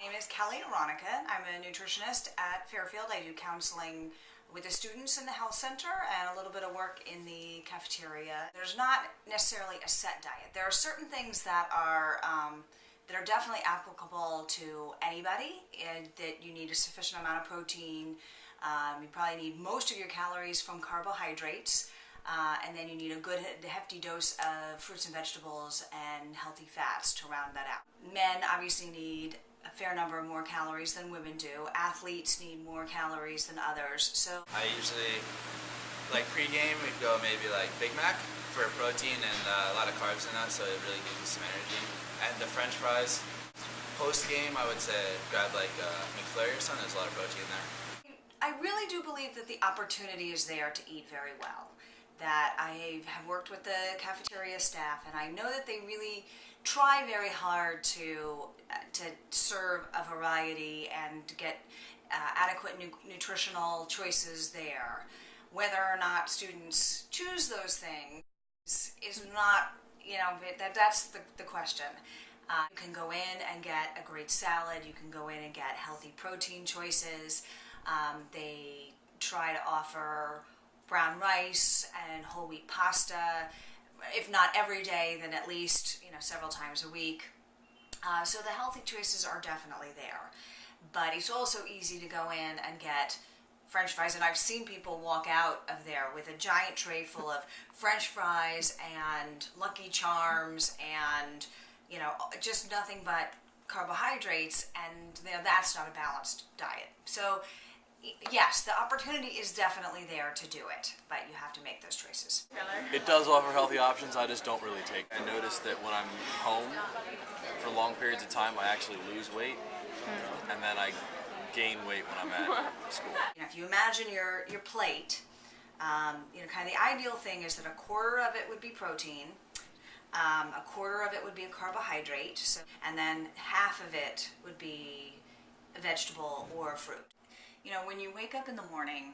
My name is Kelly Aronica. I'm a nutritionist at Fairfield. I do counseling with the students in the health center and a little bit of work in the cafeteria. There's not necessarily a set diet. There are certain things that are definitely applicable to anybody, and that you need a sufficient amount of protein. You probably need most of your calories from carbohydrates, and then you need a good hefty dose of fruits and vegetables and healthy fats to round that out. Men obviously need a fair number of more calories than women do. Athletes need more calories than others. So I usually, like pre-game, we'd go maybe like Big Mac for protein and a lot of carbs in that, so it really gives you some energy. And the French fries. Post-game, I would say grab like McFlurry or something. There's a lot of protein there. I really do believe that the opportunity is there to eat very well. That I have worked with the cafeteria staff, and I know that they really try very hard to serve a variety and to get adequate nutritional choices there. Whether or not students choose those things is not, that's the question. You can go in and get a great salad. You can go in and get healthy protein choices. They try to offer brown rice and whole wheat pasta, if not every day, then at least several times a week. So the healthy choices are definitely there. But it's also easy to go in and get French fries, and I've seen people walk out of there with a giant tray full of French fries and Lucky Charms and just nothing but carbohydrates, and that's not a balanced diet. So yes, the opportunity is definitely there to do it, but you have to make those choices. It does offer healthy options, I just don't really take. I notice that when I'm home for long periods of time, I actually lose weight, and then I gain weight when I'm at school. If you imagine your plate, kind of the ideal thing is that a quarter of it would be protein, a quarter of it would be a carbohydrate, and then half of it would be a vegetable or a fruit. When you wake up in the morning,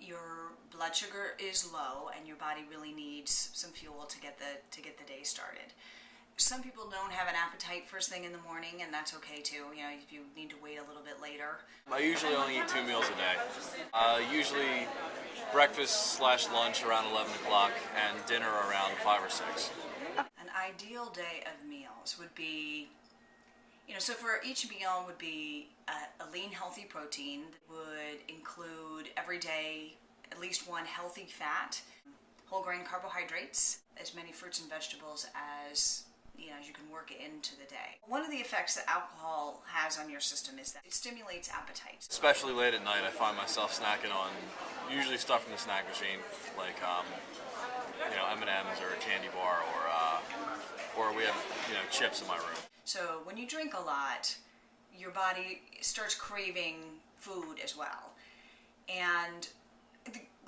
your blood sugar is low, and your body really needs some fuel to get the day started. Some people don't have an appetite first thing in the morning, and that's okay too. If you need to wait a little bit later. I usually only eat 2 meals a day. Usually breakfast/lunch around 11 o'clock and dinner around 5 or 6. An ideal day of meals would be, so for each meal would be a lean, healthy protein that would include every day at least one healthy fat, whole grain carbohydrates, as many fruits and vegetables as you can work into the day. One of the effects that alcohol has on your system is that it stimulates appetite. Especially late at night, I find myself snacking on usually stuff from the snack machine, like M&Ms or a candy bar, or we have chips in my room. So when you drink a lot, your body starts craving food as well. And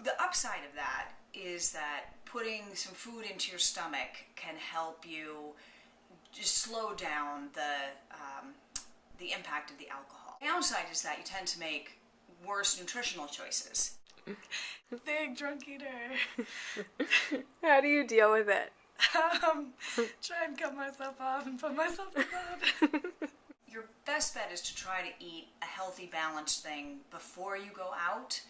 the upside of that is that putting some food into your stomach can help you just slow down the impact of the alcohol. The downside is that you tend to make worse nutritional choices. Big drunk eater. How do you deal with it? Try and cut myself off and put myself to bed. Your best bet is to try to eat a healthy, balanced thing before you go out.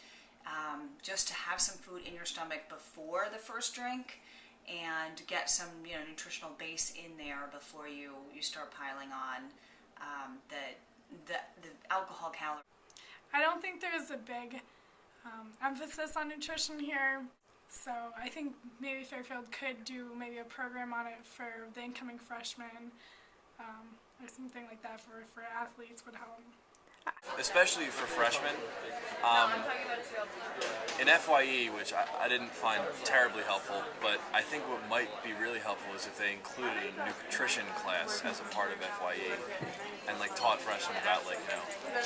Just to have some food in your stomach before the first drink, and get some nutritional base in there before you start piling on the alcohol calories. I don't think there's a big emphasis on nutrition here, so I think maybe Fairfield could do maybe a program on it for the incoming freshmen, or something like that for athletes would help. Especially for freshmen. In FYE, which I didn't find terribly helpful, but I think what might be really helpful is if they included a nutrition class as a part of FYE and taught freshmen about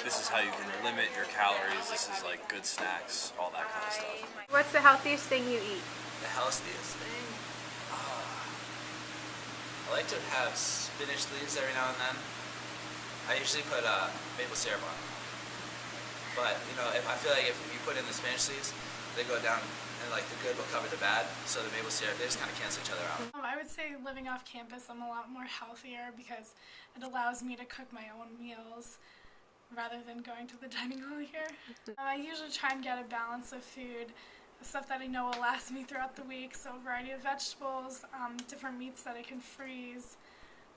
this is how you can limit your calories, this is good snacks, all that kind of stuff. What's the healthiest thing you eat? The healthiest thing? I like to have spinach leaves every now and then. I usually put maple syrup on. But if I feel like if you put in the Spanish seeds, they go down, and like the good will cover the bad. So the maple syrup, they just kind of cancel each other out. I would say living off campus, I'm a lot more healthier because it allows me to cook my own meals rather than going to the dining hall here. I usually try and get a balance of food, stuff that I know will last me throughout the week, so a variety of vegetables, different meats that I can freeze,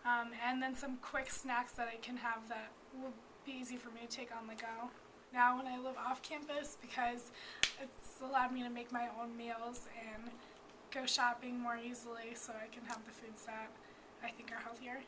and then some quick snacks that I can have that will be easy for me to take on the go. Now when I live off campus, because it's allowed me to make my own meals and go shopping more easily so I can have the foods that I think are healthier.